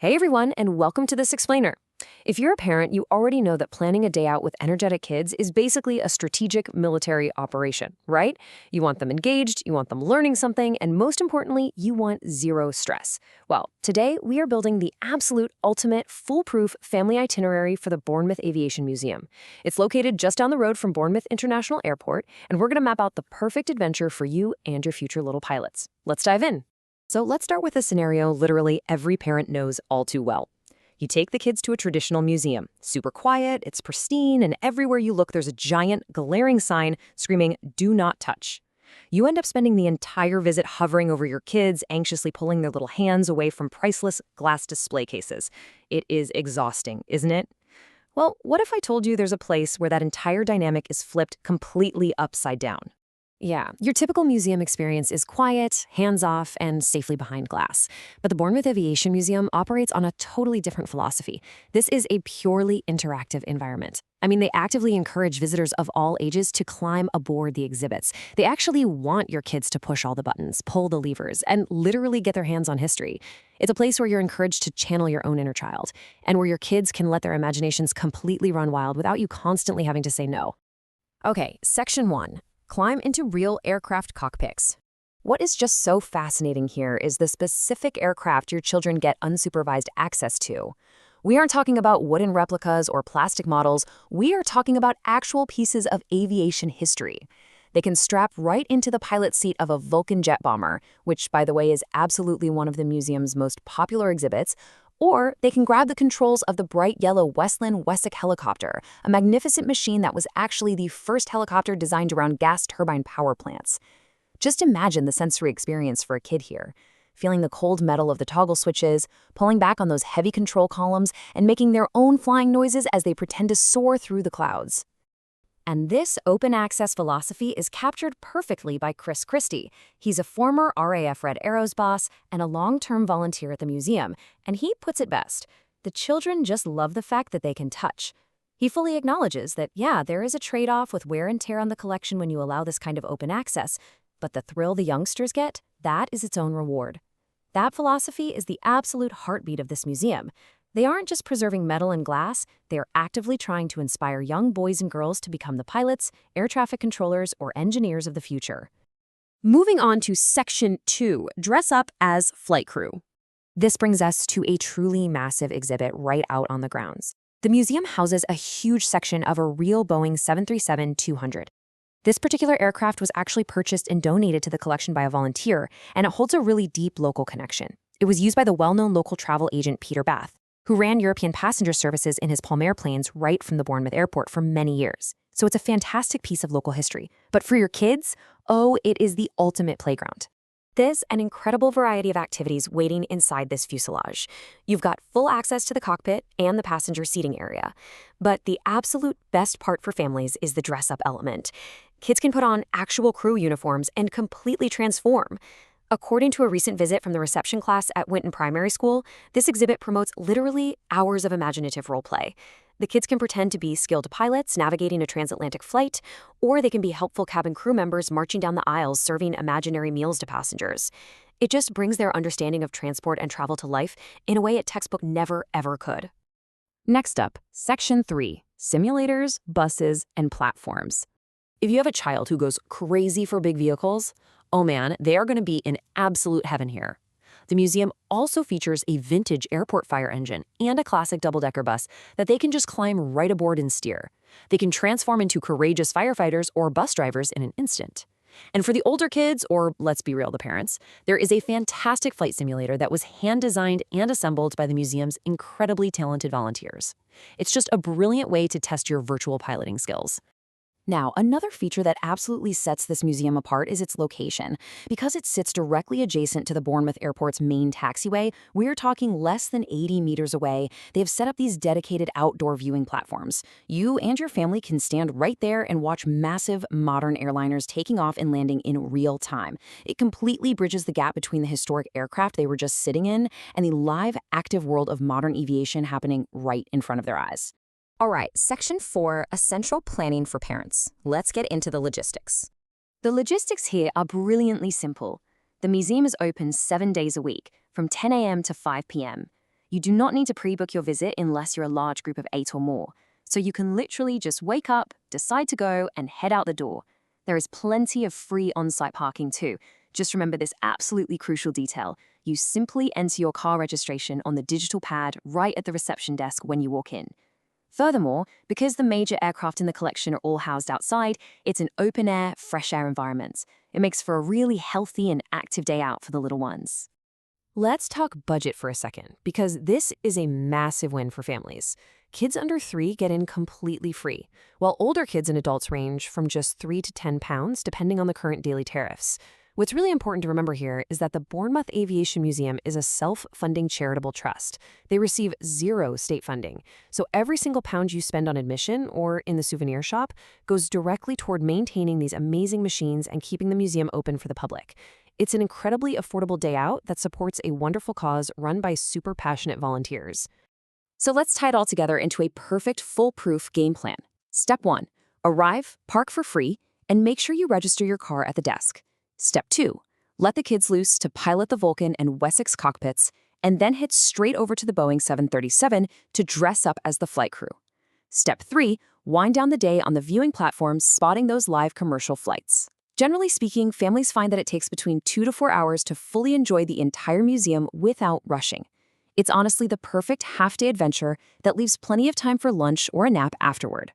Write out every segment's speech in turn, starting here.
Hey everyone, and welcome to This Explainer. If you're a parent, you already know that planning a day out with energetic kids is basically a strategic military operation, right? You want them engaged, you want them learning something, and most importantly, you want zero stress. Well, today we are building the absolute ultimate foolproof family itinerary for the Bournemouth Aviation Museum. It's located just down the road from Bournemouth International Airport, and we're going to map out the perfect adventure for you and your future little pilots. Let's dive in. So let's start with a scenario literally every parent knows all too well. You take the kids to a traditional museum. Super quiet, it's pristine, and everywhere you look there's a giant, glaring sign screaming, "Do not touch." You end up spending the entire visit hovering over your kids, anxiously pulling their little hands away from priceless glass display cases. It is exhausting, isn't it? Well, what if I told you there's a place where that entire dynamic is flipped completely upside down? Yeah, your typical museum experience is quiet, hands-off, and safely behind glass. But the Bournemouth Aviation Museum operates on a totally different philosophy. This is a purely interactive environment. I mean, they actively encourage visitors of all ages to climb aboard the exhibits. They actually want your kids to push all the buttons, pull the levers, and literally get their hands on history. It's a place where you're encouraged to channel your own inner child, and where your kids can let their imaginations completely run wild without you constantly having to say no. Okay, Section 1. Climb into real aircraft cockpits. What is just so fascinating here is the specific aircraft your children get unsupervised access to. We aren't talking about wooden replicas or plastic models. We are talking about actual pieces of aviation history. They can strap right into the pilot seat of a Vulcan jet bomber, which, by the way, is absolutely one of the museum's most popular exhibits, or they can grab the controls of the bright yellow Westland Wessex helicopter, a magnificent machine that was actually the first helicopter designed around gas turbine power plants. Just imagine the sensory experience for a kid here, feeling the cold metal of the toggle switches, pulling back on those heavy control columns, and making their own flying noises as they pretend to soar through the clouds. And this open access philosophy is captured perfectly by Chris Christie. He's a former RAF Red Arrows boss and a long-term volunteer at the museum, and he puts it best: the children just love the fact that they can touch. He fully acknowledges that, yeah, there is a trade-off with wear and tear on the collection when you allow this kind of open access, but the thrill the youngsters get, that is its own reward. That philosophy is the absolute heartbeat of this museum. They aren't just preserving metal and glass, they are actively trying to inspire young boys and girls to become the pilots, air traffic controllers, or engineers of the future. Moving on to Section 2, dress up as flight crew. This brings us to a truly massive exhibit right out on the grounds. The museum houses a huge section of a real Boeing 737-200. This particular aircraft was actually purchased and donated to the collection by a volunteer, and it holds a really deep local connection. It was used by the well-known local travel agent Peter Bath, who ran European passenger services in his Palmair planes right from the Bournemouth airport for many years. So it's a fantastic piece of local history. But for your kids, oh, it is the ultimate playground. There's an incredible variety of activities waiting inside this fuselage. You've got full access to the cockpit and the passenger seating area. But the absolute best part for families is the dress-up element. Kids can put on actual crew uniforms and completely transform. According to a recent visit from the reception class at Winton Primary School, this exhibit promotes literally hours of imaginative role-play. The kids can pretend to be skilled pilots navigating a transatlantic flight, or they can be helpful cabin crew members marching down the aisles serving imaginary meals to passengers. It just brings their understanding of transport and travel to life in a way a textbook never, ever could. Next up, Section 3, simulators, buses, and platforms. If you have a child who goes crazy for big vehicles, oh man, they are going to be in absolute heaven here. The museum also features a vintage airport fire engine and a classic double-decker bus that they can just climb right aboard and steer. They can transform into courageous firefighters or bus drivers in an instant. And for the older kids, or let's be real, the parents, there is a fantastic flight simulator that was hand-designed and assembled by the museum's incredibly talented volunteers. It's just a brilliant way to test your virtual piloting skills. Now, another feature that absolutely sets this museum apart is its location. Because it sits directly adjacent to the Bournemouth Airport's main taxiway, we're talking less than 80 meters away. They've set up these dedicated outdoor viewing platforms. You and your family can stand right there and watch massive, modern airliners taking off and landing in real time. It completely bridges the gap between the historic aircraft they were just sitting in and the live, active world of modern aviation happening right in front of their eyes. All right, Section 4, Essential Planning for Parents. Let's get into the logistics. The logistics here are brilliantly simple. The museum is open 7 days a week, from 10 a.m. to 5 p.m. You do not need to pre-book your visit unless you're a large group of 8 or more. So you can literally just wake up, decide to go, and head out the door. There is plenty of free on-site parking too. Just remember this absolutely crucial detail. You simply enter your car registration on the digital pad right at the reception desk when you walk in. Furthermore, because the major aircraft in the collection are all housed outside, it's an open-air, fresh-air environment. It makes for a really healthy and active day out for the little ones. Let's talk budget for a second, because this is a massive win for families. Kids under 3 get in completely free, while older kids and adults range from just £3 to £10, depending on the current daily tariffs. What's really important to remember here is that the Bournemouth Aviation Museum is a self-funding charitable trust. They receive 0 state funding, so every single pound you spend on admission or in the souvenir shop goes directly toward maintaining these amazing machines and keeping the museum open for the public. It's an incredibly affordable day out that supports a wonderful cause run by super passionate volunteers. So let's tie it all together into a perfect, foolproof game plan. Step 1. Arrive, park for free, and make sure you register your car at the desk. Step 2. Let the kids loose to pilot the Vulcan and Wessex cockpits, and then head straight over to the Boeing 737 to dress up as the flight crew. Step 3. Wind down the day on the viewing platforms, spotting those live commercial flights. Generally speaking, families find that it takes between 2 to 4 hours to fully enjoy the entire museum without rushing. It's honestly the perfect half-day adventure that leaves plenty of time for lunch or a nap afterward.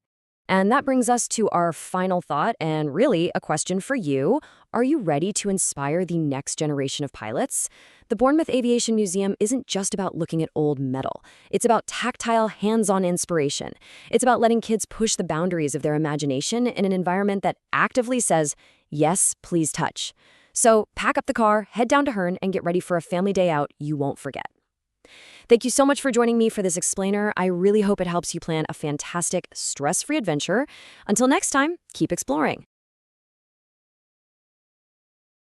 And that brings us to our final thought, and really a question for you. Are you ready to inspire the next generation of pilots? The Bournemouth Aviation Museum isn't just about looking at old metal. It's about tactile, hands-on inspiration. It's about letting kids push the boundaries of their imagination in an environment that actively says, yes, please touch. So pack up the car, head down to Herne, and get ready for a family day out you won't forget. Thank you so much for joining me for this explainer. I really hope it helps you plan a fantastic, stress-free adventure. Until next time, keep exploring.